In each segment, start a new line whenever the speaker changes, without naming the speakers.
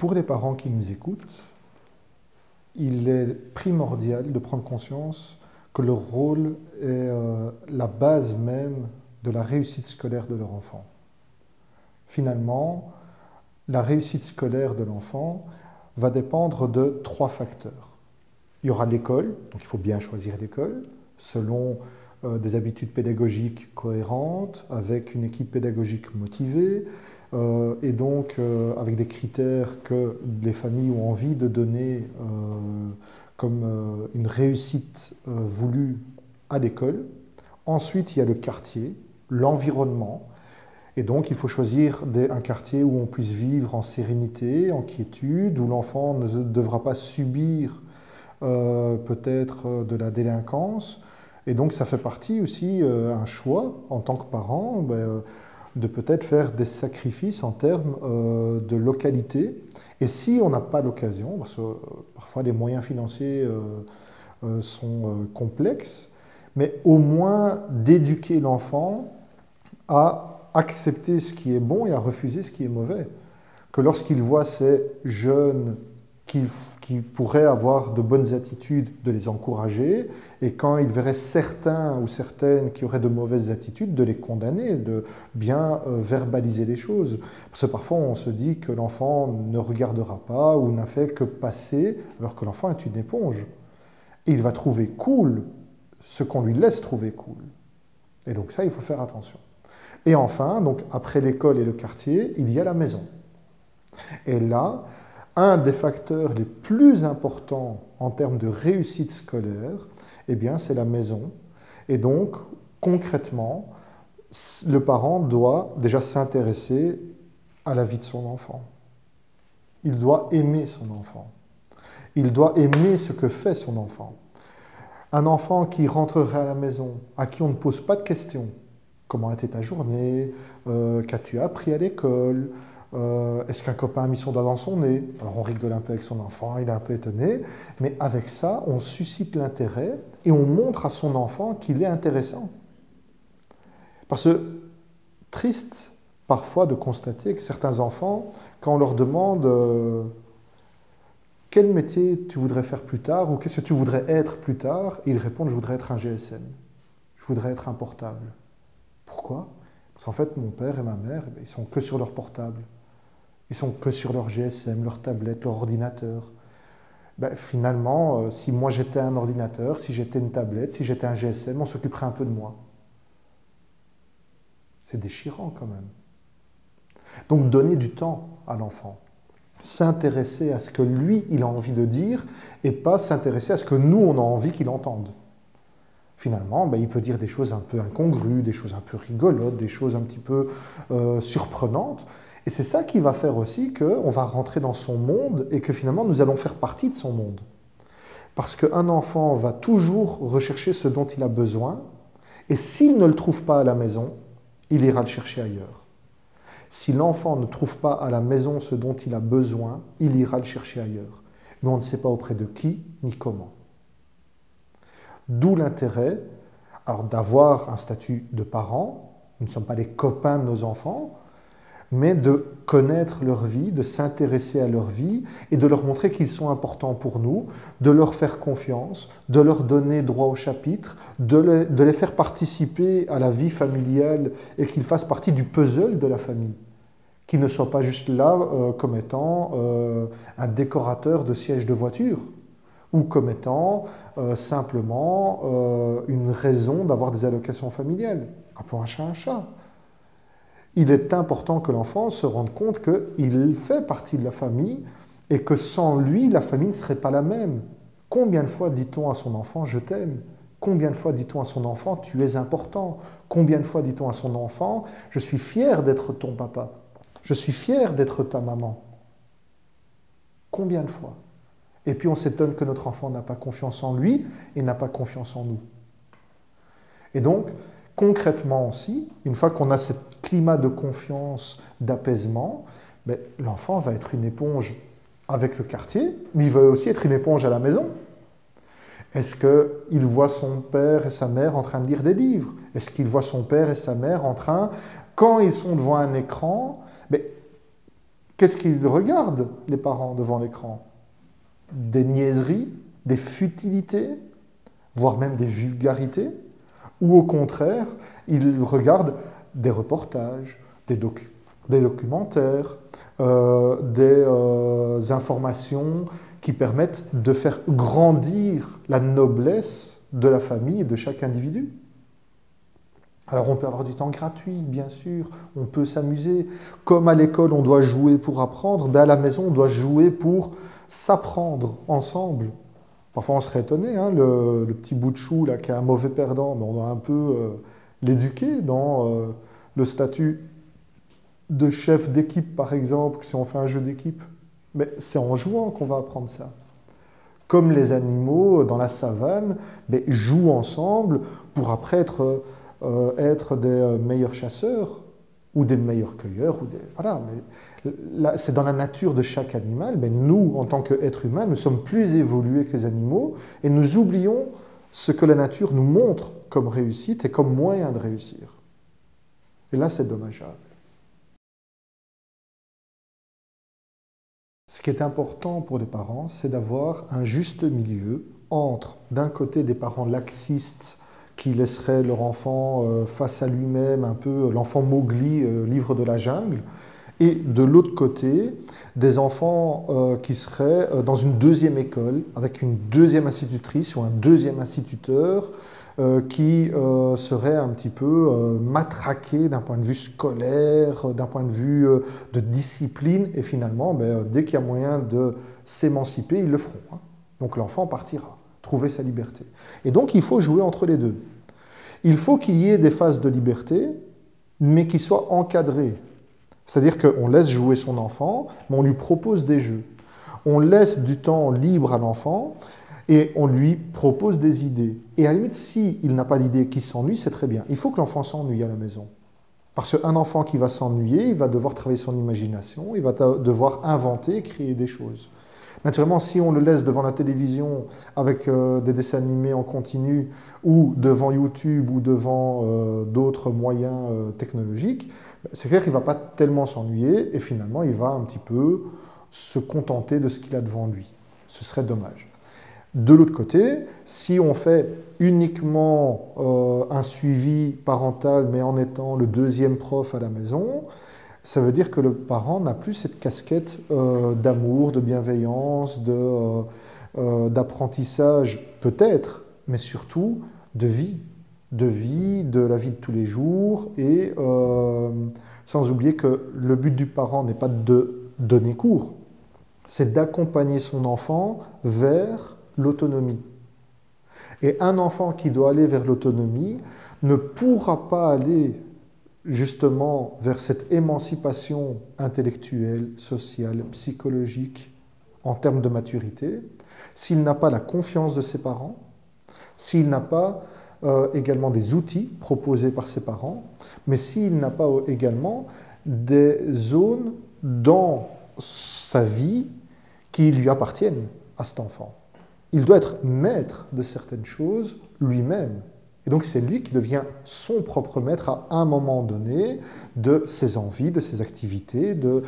Pour les parents qui nous écoutent, il est primordial de prendre conscience que leur rôle est la base même de la réussite scolaire de leur enfant. Finalement, la réussite scolaire de l'enfant va dépendre de 3 facteurs. Il y aura l'école, donc il faut bien choisir l'école, selon des habitudes pédagogiques cohérentes, avec une équipe pédagogique motivée, et donc avec des critères que les familles ont envie de donner comme une réussite voulue à l'école. Ensuite, il y a le quartier, l'environnement, et donc il faut choisir un quartier où on puisse vivre en sérénité, en quiétude, où l'enfant ne devra pas subir peut-être de la délinquance. Et donc ça fait partie aussi un choix en tant que parent de peut-être faire des sacrifices en termes de localité. Et si on n'a pas l'occasion, parce que parfois les moyens financiers sont complexes, mais au moins d'éduquer l'enfant à accepter ce qui est bon et à refuser ce qui est mauvais. Que lorsqu'il voit ces jeunes qui pourraient avoir de bonnes attitudes, de les encourager, et quand il verrait certains ou certaines qui auraient de mauvaises attitudes, de les condamner, de bien verbaliser les choses. Parce que parfois on se dit que l'enfant ne regardera pas ou n'a fait que passer, alors que l'enfant est une éponge. Et il va trouver cool ce qu'on lui laisse trouver cool. Et donc ça, il faut faire attention. Et enfin, donc après l'école et le quartier, il y a la maison. Et là, un des facteurs les plus importants en termes de réussite scolaire, eh bien, c'est la maison. Et donc, concrètement, le parent doit déjà s'intéresser à la vie de son enfant. Il doit aimer son enfant. Il doit aimer ce que fait son enfant. Un enfant qui rentrerait à la maison, à qui on ne pose pas de questions, comment était ta journée, qu'as-tu appris à l'école, est-ce qu'un copain a mis son doigt dans son nez? Alors on rigole un peu avec son enfant, il est un peu étonné, mais avec ça, on suscite l'intérêt et on montre à son enfant qu'il est intéressant. Parce que triste parfois de constater que certains enfants, quand on leur demande quel métier tu voudrais faire plus tard ou qu'est-ce que tu voudrais être plus tard, ils répondent je voudrais être un GSM, je voudrais être un portable. Pourquoi? Parce qu'en fait, mon père et ma mère, ils sont que sur leur portable. Ils sont que sur leur GSM, leur tablette, leur ordinateur. Finalement, si moi j'étais un ordinateur, si j'étais une tablette, si j'étais un GSM, on s'occuperait un peu de moi. C'est déchirant quand même. Donc donner du temps à l'enfant. S'intéresser à ce que lui, il a envie de dire et pas s'intéresser à ce que nous, on a envie qu'il entende. Finalement, il peut dire des choses un peu incongrues, des choses un peu rigolotes, des choses un petit peu surprenantes. Et c'est ça qui va faire aussi qu'on va rentrer dans son monde et que finalement, nous allons faire partie de son monde. Parce qu'un enfant va toujours rechercher ce dont il a besoin et s'il ne le trouve pas à la maison, il ira le chercher ailleurs. Si l'enfant ne trouve pas à la maison ce dont il a besoin, il ira le chercher ailleurs. Mais on ne sait pas auprès de qui ni comment. D'où l'intérêt d'avoir un statut de parent, nous ne sommes pas les copains de nos enfants, mais de connaître leur vie, de s'intéresser à leur vie et de leur montrer qu'ils sont importants pour nous, de leur faire confiance, de leur donner droit au chapitre, de les faire participer à la vie familiale et qu'ils fassent partie du puzzle de la famille, qu'ils ne soient pas juste là comme étant un décorateur de sièges de voiture ou comme étant simplement une raison d'avoir des allocations familiales. Appelons un chat un chat. Il est important que l'enfant se rende compte qu'il fait partie de la famille et que sans lui, la famille ne serait pas la même. Combien de fois dit-on à son enfant « je t'aime » ? Combien de fois dit-on à son enfant « tu es important » ? Combien de fois dit-on à son enfant « je suis fier d'être ton papa » ? « Je suis fier d'être ta maman » ? Combien de fois ? Et puis on s'étonne que notre enfant n'a pas confiance en lui et n'a pas confiance en nous. Et donc, concrètement aussi, une fois qu'on a ce climat de confiance, d'apaisement, l'enfant va être une éponge avec le quartier, mais il va aussi être une éponge à la maison. Est-ce qu'il voit son père et sa mère en train de lire des livres? Est-ce qu'il voit son père et sa mère en train, quand ils sont devant un écran, Qu'est-ce qu'ils regardent, les parents, devant l'écran? Des niaiseries, des futilités, voire même des vulgarités, ou au contraire, ils regardent des reportages, des documentaires, des informations qui permettent de faire grandir la noblesse de la famille et de chaque individu. Alors on peut avoir du temps gratuit, bien sûr, on peut s'amuser. Comme à l'école on doit jouer pour apprendre, ben à la maison on doit jouer pour s'apprendre ensemble. Parfois on serait étonné, hein, le petit bout de chou là, qui est un mauvais perdant, mais on doit un peu l'éduquer dans le statut de chef d'équipe par exemple, si on fait un jeu d'équipe. Mais c'est en jouant qu'on va apprendre ça. Comme les animaux dans la savane, ben, jouent ensemble pour après être des meilleurs chasseurs ou des meilleurs cueilleurs. Voilà, c'est dans la nature de chaque animal. Mais nous, en tant qu'êtres humains, nous sommes plus évolués que les animaux et nous oublions ce que la nature nous montre comme réussite et comme moyen de réussir. Et là, c'est dommageable. Ce qui est important pour les parents, c'est d'avoir un juste milieu entre, d'un côté, des parents laxistes qui laisseraient leur enfant face à lui-même, un peu l'enfant Mowgli, livre de la jungle, et de l'autre côté, des enfants qui seraient dans une deuxième école, avec une deuxième institutrice ou un deuxième instituteur, qui serait un petit peu matraqué d'un point de vue scolaire, d'un point de vue de discipline, et finalement, dès qu'il y a moyen de s'émanciper, ils le feront. Hein. Donc l'enfant partira, trouver sa liberté. Et donc il faut jouer entre les deux. Il faut qu'il y ait des phases de liberté, mais qui soient encadrées. C'est-à-dire qu'on laisse jouer son enfant, mais on lui propose des jeux. On laisse du temps libre à l'enfant, et on lui propose des idées. Et à la limite, s'il n'a pas d'idée, qu'il s'ennuie, c'est très bien. Il faut que l'enfant s'ennuie à la maison. Parce qu'un enfant qui va s'ennuyer, il va devoir travailler son imagination, il va devoir inventer, créer des choses. Naturellement, si on le laisse devant la télévision avec des dessins animés en continu, ou devant YouTube, ou devant d'autres moyens technologiques, c'est clair qu'il ne va pas tellement s'ennuyer, et finalement, il va un petit peu se contenter de ce qu'il a devant lui. Ce serait dommage. De l'autre côté, si on fait uniquement un suivi parental, mais en étant le deuxième prof à la maison, ça veut dire que le parent n'a plus cette casquette d'amour, de bienveillance, d'apprentissage peut-être, mais surtout de vie, de la vie de tous les jours, et sans oublier que le but du parent n'est pas de donner cours, c'est d'accompagner son enfant vers l'autonomie. Et un enfant qui doit aller vers l'autonomie ne pourra pas aller justement vers cette émancipation intellectuelle, sociale, psychologique, en termes de maturité, s'il n'a pas la confiance de ses parents, s'il n'a pas également des outils proposés par ses parents, mais s'il n'a pas également des zones dans sa vie qui lui appartiennent à cet enfant. Il doit être maître de certaines choses lui-même. Et donc c'est lui qui devient son propre maître à un moment donné de ses envies, de ses activités, de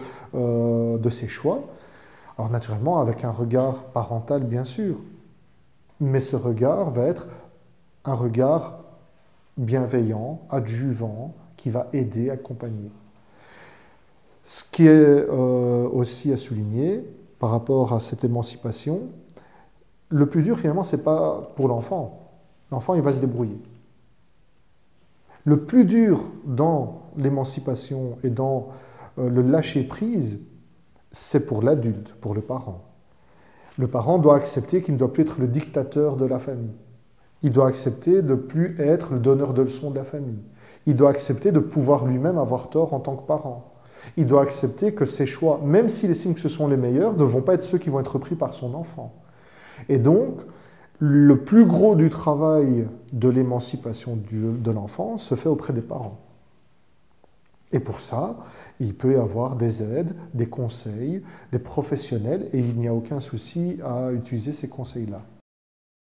ses choix. Alors naturellement avec un regard parental bien sûr, mais ce regard va être un regard bienveillant, adjuvant, qui va aider, accompagner. Ce qui est aussi à souligner par rapport à cette émancipation, le plus dur, finalement, ce n'est pas pour l'enfant. L'enfant, il va se débrouiller. Le plus dur dans l'émancipation et dans le lâcher-prise, c'est pour l'adulte, pour le parent. Le parent doit accepter qu'il ne doit plus être le dictateur de la famille. Il doit accepter de ne plus être le donneur de leçons de la famille. Il doit accepter de pouvoir lui-même avoir tort en tant que parent. Il doit accepter que ses choix, même s'il estime que ce sont les meilleurs, ne vont pas être ceux qui vont être pris par son enfant. Et donc, le plus gros du travail de l'émancipation de l'enfant se fait auprès des parents. Et pour ça, il peut y avoir des aides, des conseils, des professionnels, et il n'y a aucun souci à utiliser ces conseils-là.